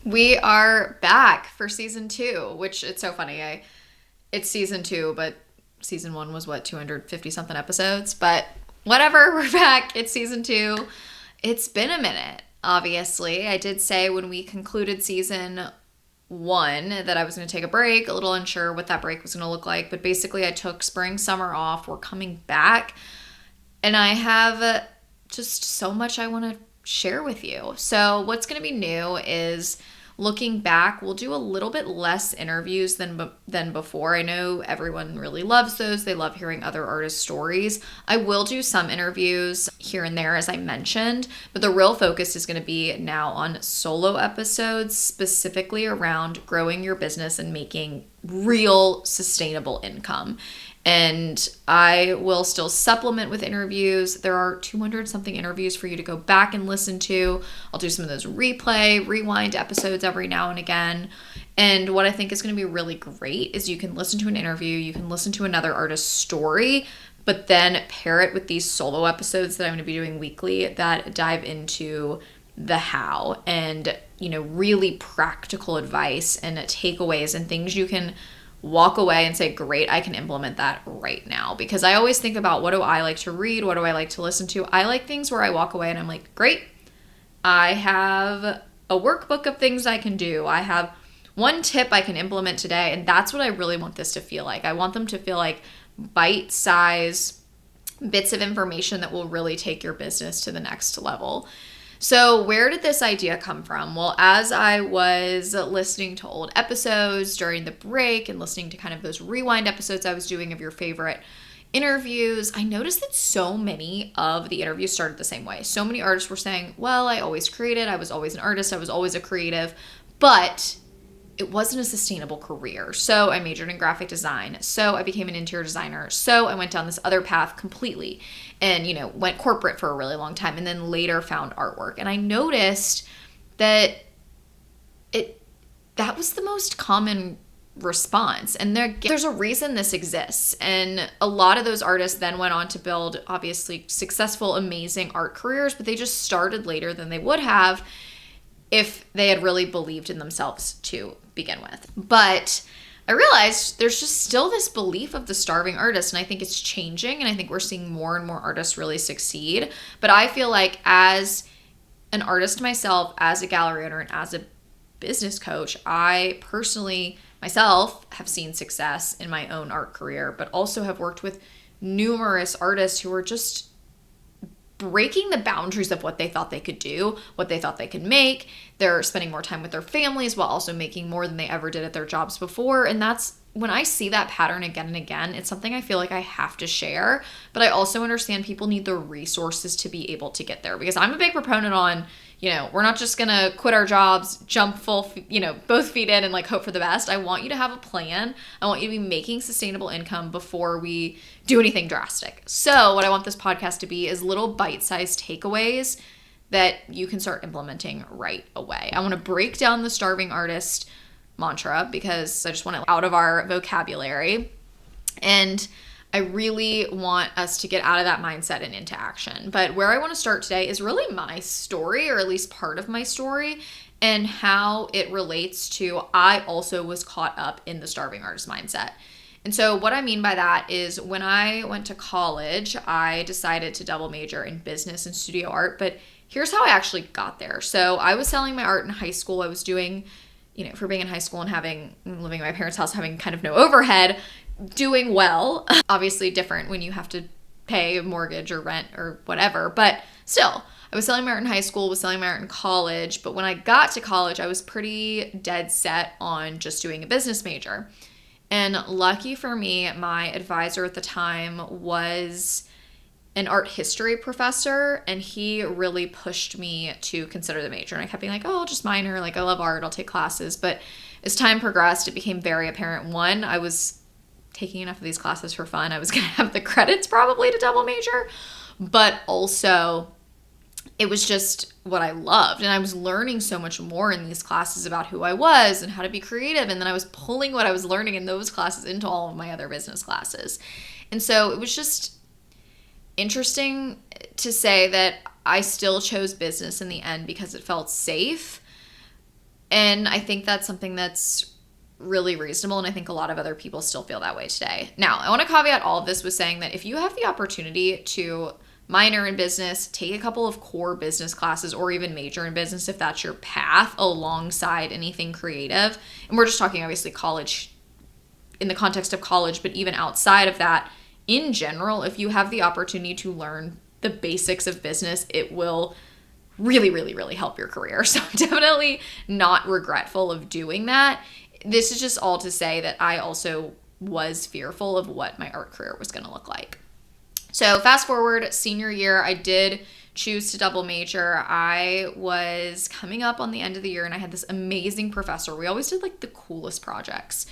We are back for season 2, which it's so funny. It's season 2, but season 1 was 250 something episodes, but whatever, we're back. It's season 2. It's been a minute, obviously. I did say when we concluded season 1 that I was going to take a break, a little unsure what that break was going to look like, but basically I took spring, summer off. We're coming back, and I have just so much I want to share with you. So what's going to be new is looking back, we'll do a little bit less interviews than before. I know everyone really loves those. They love hearing other artists' stories. I will do some interviews here and there, as I mentioned, but the real focus is going to be now on solo episodes, specifically around growing your business and making real sustainable income. And I will still supplement with interviews. There are 200 something interviews for you to go back and listen to. I'll do some of those rewind episodes every now and again. And what I think is going to be really great is you can listen to an interview, you can listen to another artist's story, but then pair it with these solo episodes that I'm going to be doing weekly that dive into the how and, really practical advice and takeaways and things you can walk away and say, great, I can implement that right now. Because I always think about, what do I like to read? What do I like to listen to? I like things where I walk away and I'm like, great, I have a workbook of things I can do. I have one tip I can implement today. And that's what I really want this to feel like. I want them to feel like bite-size bits of information that will really take your business to the next level. So where did this idea come from? Well, as I was listening to old episodes during the break and listening to kind of those rewind episodes I was doing of your favorite interviews, I noticed that so many of the interviews started the same way. So many artists were saying, well, I always created, I was always an artist, I was always a creative, but it wasn't a sustainable career. So I majored in graphic design. So I became an interior designer. So I went down this other path completely and, went corporate for a really long time and then later found artwork. And I noticed that that was the most common response. And there's a reason this exists. And a lot of those artists then went on to build obviously successful, amazing art careers, but they just started later than they would have if they had really believed in themselves to begin with. But I realized there's just still this belief of the starving artist, and I think it's changing, and I think we're seeing more and more artists really succeed. But I feel like as an artist myself, as a gallery owner, and as a business coach, I personally myself have seen success in my own art career, but also have worked with numerous artists who are just breaking the boundaries of what they thought they could do, what they thought they could make. They're spending more time with their families while also making more than they ever did at their jobs before. And that's when I see that pattern again and again, it's something I feel like I have to share. But I also understand people need the resources to be able to get there, because I'm a big proponent on, we're not just going to quit our jobs, jump both feet in and hope for the best. I want you to have a plan. I want you to be making sustainable income before we do anything drastic. So what I want this podcast to be is little bite-sized takeaways that you can start implementing right away. I want to break down the starving artist mantra because I just want it out of our vocabulary. And I really want us to get out of that mindset and into action. But where I want to start today is really my story, or at least part of my story, and how it relates to I also was caught up in the starving artist mindset. And so what I mean by that is when I went to college, I decided to double major in business and studio art. But here's how I actually got there. So I was selling my art in high school. I was doing, for being in high school and living in my parents' house, having kind of no overhead, doing well. Obviously different when you have to pay a mortgage or rent or whatever, but still, I was selling my art in high school, was selling my art in college, but when I got to college, I was pretty dead set on just doing a business major. And lucky for me, my advisor at the time was an art history professor, and he really pushed me to consider the major. And I kept being like, oh, I'll just minor, I love art, I'll take classes. But as time progressed, it became very apparent. One, I was taking enough of these classes for fun. I was going to have the credits probably to double major, but also it was just what I loved. And I was learning so much more in these classes about who I was and how to be creative. And then I was pulling what I was learning in those classes into all of my other business classes. And so it was just interesting to say that I still chose business in the end because it felt safe. And I think that's something that's really reasonable, and I think a lot of other people still feel that way today. Now, I want to caveat all of this with saying that if you have the opportunity to minor in business, take a couple of core business classes, or even major in business if that's your path, alongside anything creative, and we're just talking obviously college in the context of college, but even outside of that, in general, if you have the opportunity to learn the basics of business, it will really, really, really help your career. So I'm definitely not regretful of doing that. This is just all to say that I also was fearful of what my art career was going to look like. So fast forward, senior year, I did choose to double major. I was coming up on the end of the year, and I had this amazing professor. We always did like the coolest projects.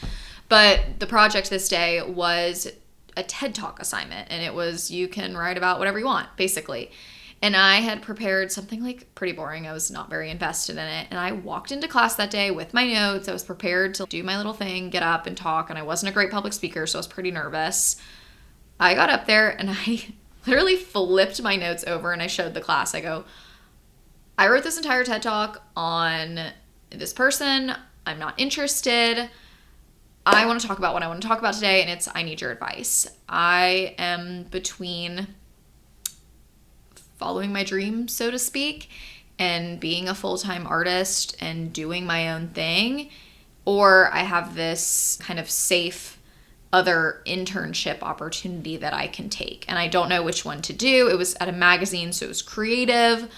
But the project this day was a TED Talk assignment, and it was, you can write about whatever you want, basically. And I had prepared something like pretty boring. I was not very invested in it. And I walked into class that day with my notes. I was prepared to do my little thing, get up and talk. And I wasn't a great public speaker, so I was pretty nervous. I got up there and I literally flipped my notes over and I showed the class. I go, I wrote this entire TED Talk on this person. I'm not interested. I want to talk about what I want to talk about today, and it's, I need your advice. I am between following my dream, so to speak, and being a full-time artist and doing my own thing, or I have this kind of safe other internship opportunity that I can take, and I don't know which one to do. It was at a magazine, so it was creative,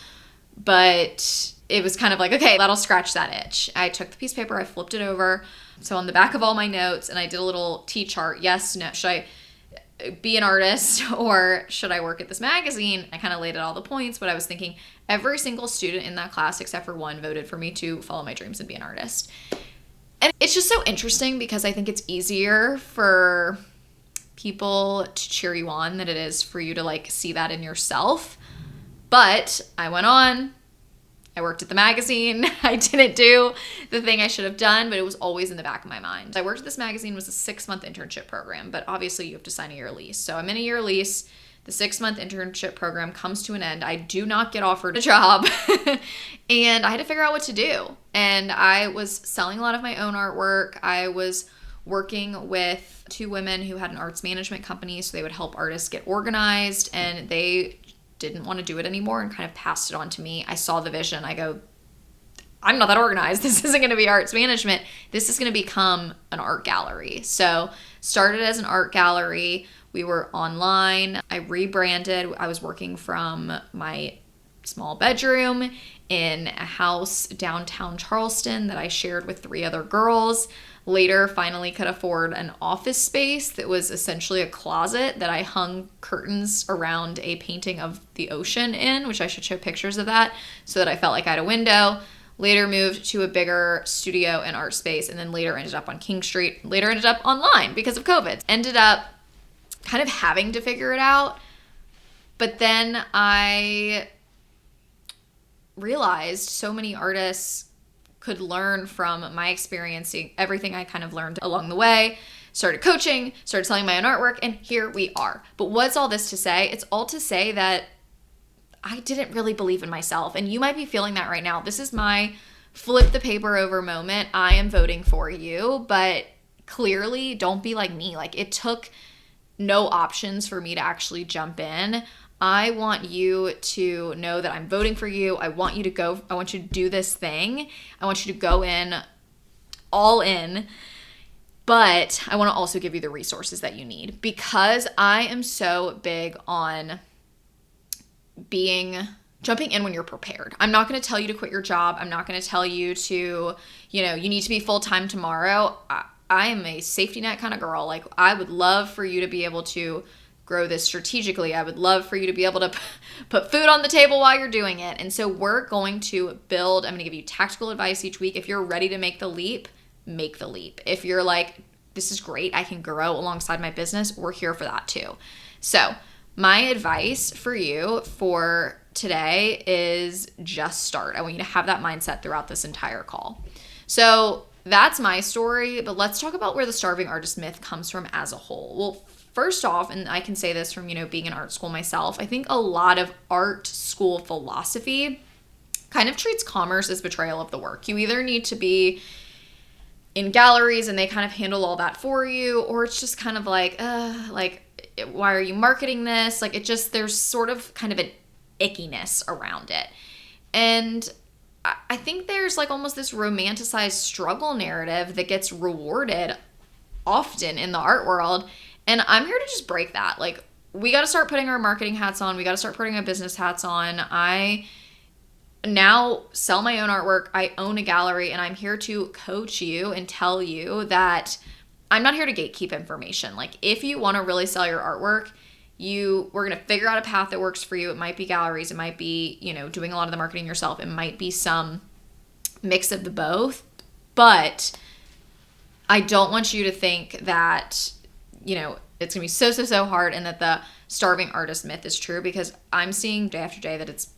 but it was kind of like, okay, that'll scratch that itch. I took the piece of paper, I flipped it over, so on the back of all my notes, and I did a little T-chart, yes, no, should I be an artist or should I work at this magazine? I kind of laid out all the points, but I was thinking every single student in that class except for one voted for me to follow my dreams and be an artist. And it's just so interesting because I think it's easier for people to cheer you on than it is for you to like see that in yourself. But I went on, I worked at the magazine. I didn't do the thing I should have done, but it was always in the back of my mind. I worked at this magazine, was a 6-month internship program, but obviously you have to sign a year lease. So I'm in a year lease. The 6-month internship program comes to an end. I do not get offered a job and I had to figure out what to do. And I was selling a lot of my own artwork. I was working with 2 women who had an arts management company, so they would help artists get organized, and they didn't want to do it anymore and kind of passed it on to me. I saw the vision. I go, I'm not that organized. This isn't going to be arts management. This is going to become an art gallery. So started as an art gallery. We were online. I rebranded. I was working from my small bedroom in a house downtown Charleston that I shared with 3 other girls. Later, finally could afford an office space that was essentially a closet that I hung curtains around a painting of the ocean in, which I should show pictures of that, so that I felt like I had a window. Later moved to a bigger studio and art space, and then later ended up on King Street. Later ended up online because of COVID. Ended up kind of having to figure it out. But then I realized so many artists could learn from my experience, everything I kind of learned along the way, started coaching, started selling my own artwork, and here we are. But what's all this to say? It's all to say that I didn't really believe in myself, and you might be feeling that right now. This is my flip the paper over moment. I am voting for you, but clearly don't be like me. Like, it took no options for me to actually jump in. I want you to know that I'm voting for you. I want you to go. I want you to do this thing. I want you to go in, all in. But I want to also give you the resources that you need, because I am so big on jumping in when you're prepared. I'm not going to tell you to quit your job. I'm not going to tell you to, you need to be full-time tomorrow. I am a safety net kind of girl. Like, I would love for you to be able to grow this strategically. I would love for you to be able to put food on the table while you're doing it. And so we're going to build, I'm going to give you tactical advice each week. If you're ready to make the leap, make the leap. If you're like, this is great, I can grow alongside my business, we're here for that too. So my advice for you for today is just start. I want you to have that mindset throughout this entire call. So that's my story, but let's talk about where the starving artist myth comes from as a whole. Well, first off, and I can say this from, being in art school myself, I think a lot of art school philosophy kind of treats commerce as betrayal of the work. You either need to be in galleries and they kind of handle all that for you, or it's just kind of like why are you marketing this? Like, it just, there's sort of kind of an ickiness around it. And I think there's like almost this romanticized struggle narrative that gets rewarded often in the art world. And I'm here to just break that. Like, we got to start putting our marketing hats on. We got to start putting our business hats on. I now sell my own artwork. I own a gallery, and I'm here to coach you and tell you that I'm not here to gatekeep information. Like, if you want to really sell your artwork, we're going to figure out a path that works for you. It might be galleries. It might be, doing a lot of the marketing yourself. It might be some mix of the both. But I don't want you to think that, it's going to be so hard and that the starving artist myth is true, because I'm seeing day after day that it's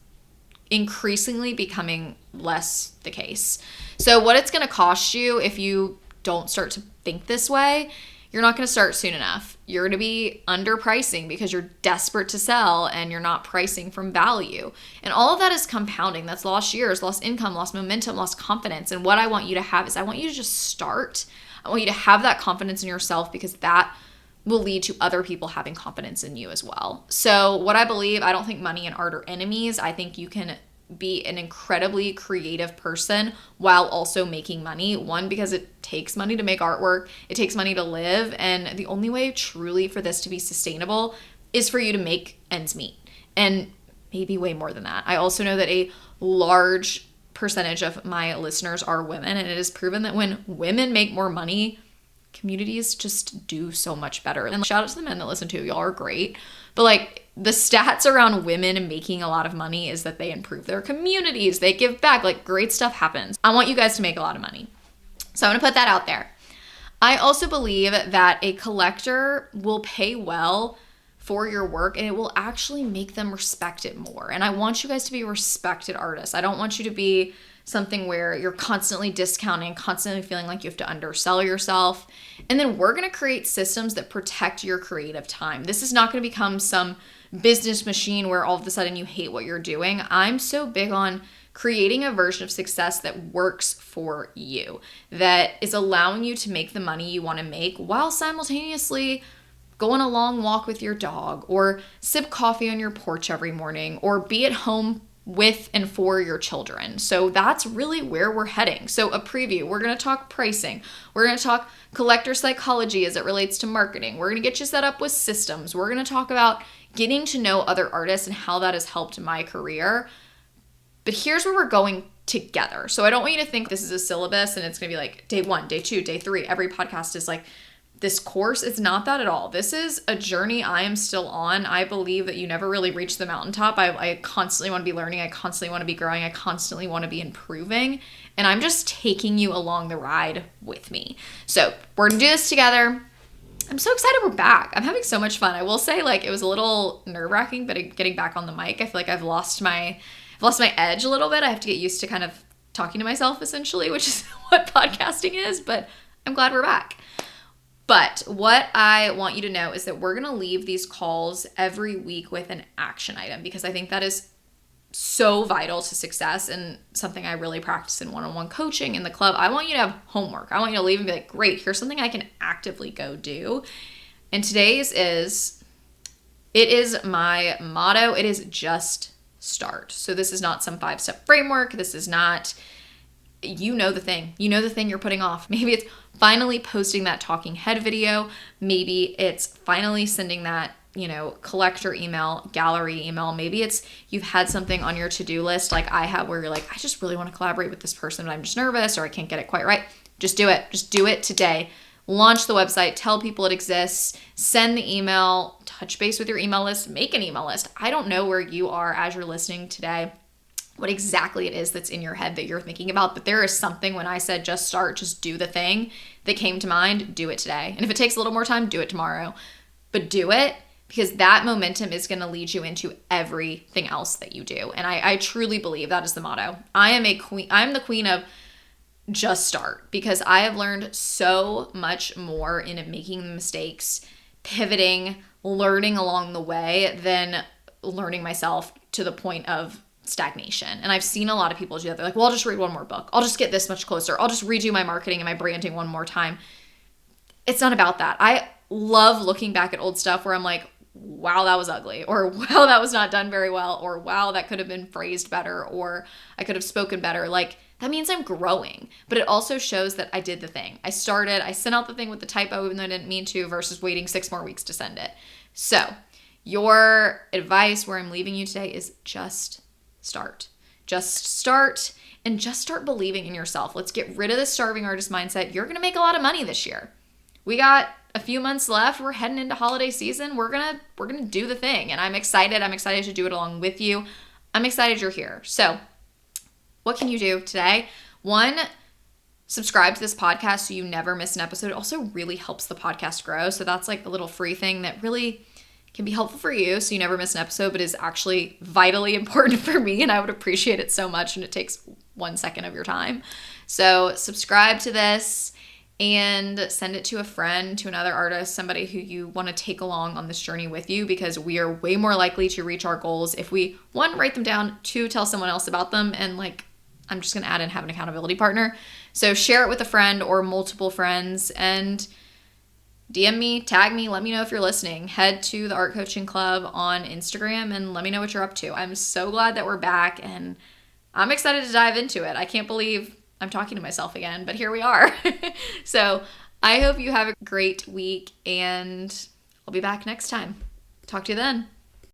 increasingly becoming less the case. So what it's going to cost you if you don't start to think this way, you're not going to start soon enough. You're going to be underpricing because you're desperate to sell and you're not pricing from value. And all of that is compounding. That's lost years, lost income, lost momentum, lost confidence. And what I want you to have is I want you to just start. I want you to have that confidence in yourself, because that will lead to other people having confidence in you as well. So what I believe, I don't think money and art are enemies. I think you can be an incredibly creative person while also making money. One, because it takes money to make artwork. It takes money to live. And the only way truly for this to be sustainable is for you to make ends meet. And maybe way more than that. I also know that a large percentage of my listeners are women, and it is proven that when women make more money, communities just do so much better. And shout out to the men that listen to, y'all are great. But like, the stats around women making a lot of money is that they improve their communities, they give back, like, great stuff happens. I want you guys to make a lot of money. So I'm gonna put that out there. I also believe that a collector will pay well for your work, and it will actually make them respect it more. And I want you guys to be respected artists. I don't want you to be something where you're constantly discounting, constantly feeling like you have to undersell yourself. And then we're going to create systems that protect your creative time. This is not going to become some business machine where all of a sudden you hate what you're doing. I'm so big on creating a version of success that works for you, that is allowing you to make the money you want to make while simultaneously go on a long walk with your dog, or sip coffee on your porch every morning, or be at home with and for your children. So that's really where we're heading. So a preview, we're going to talk pricing. We're going to talk collector psychology as it relates to marketing. We're going to get you set up with systems. We're going to talk about getting to know other artists and how that has helped my career. But here's where we're going together. So I don't want you to think this is a syllabus and it's going to be like day 1, day 2, day 3. Every podcast is like this course. It's not that at all. This is a journey I am still on. I believe that you never really reach the mountaintop. I constantly want to be learning. I constantly want to be growing. I constantly want to be improving. And I'm just taking you along the ride with me. So we're going to do this together. I'm so excited we're back. I'm having so much fun. I will say, like, it was a little nerve-wracking, but getting back on the mic, I feel like I've lost my edge a little bit. I have to get used to kind of talking to myself, essentially, which is what podcasting is, but I'm glad we're back. But what I want you to know is that we're going to leave these calls every week with an action item, because I think that is so vital to success and something I really practice in one-on-one coaching in the club. I want you to have homework. I want you to leave and be like, great, here's something I can actively go do. And today's it is my motto. It is just start. So this is not some 5-step framework. This is not, you know the thing you're putting off. Maybe it's finally posting that talking head video. Maybe it's finally sending that, collector email, gallery email. Maybe it's you've had something on your to-do list like I have where you're like, I just really want to collaborate with this person, but I'm just nervous or I can't get it quite right. Just do it. Just do it today. Launch the website, tell people it exists, send the email, touch base with your email list, make an email list. I don't know where you are as you're listening today, what exactly it is that's in your head that you're thinking about, but there is something when I said just start, just do the thing that came to mind. Do it today. And if it takes a little more time, do it tomorrow. But do it, because that momentum is going to lead you into everything else that you do. And I truly believe that is the motto. I am the queen of just start, because I have learned so much more in making mistakes, pivoting, learning along the way than learning myself to the point of stagnation. And I've seen a lot of people do that. They're like, well, I'll just read one more book. I'll just get this much closer. I'll just redo my marketing and my branding one more time. It's not about that. I love looking back at old stuff where I'm like, wow, that was ugly, or wow, that was not done very well, or wow, that could have been phrased better, or I could have spoken better. Like, that means I'm growing. But it also shows that I did the thing. I sent out the thing with the typo even though I didn't mean to, versus waiting 6 more weeks to send it. So your advice where I'm leaving you today is just start. Just start, and just start believing in yourself. Let's get rid of the starving artist mindset. You're going to make a lot of money this year. We got a few months left. We're heading into holiday season. We're going to do the thing, and I'm excited. I'm excited to do it along with you. I'm excited you're here. So, what can you do today? 1, subscribe to this podcast so you never miss an episode. It also really helps the podcast grow. So that's like a little free thing that really can be helpful for you so you never miss an episode, but is actually vitally important for me, and I would appreciate it so much, and it takes 1 second of your time. So subscribe to this and send it to a friend, to another artist, somebody who you want to take along on this journey with you, because we are way more likely to reach our goals if we, 1, write them down, 2, tell someone else about them, and like, I'm just going to add in have an accountability partner. So share it with a friend or multiple friends, and DM me, tag me, let me know if you're listening. Head to the Art Coaching Club on Instagram and let me know what you're up to. I'm so glad that we're back, and I'm excited to dive into it. I can't believe I'm talking to myself again, but here we are. So I hope you have a great week, and I'll be back next time. Talk to you then.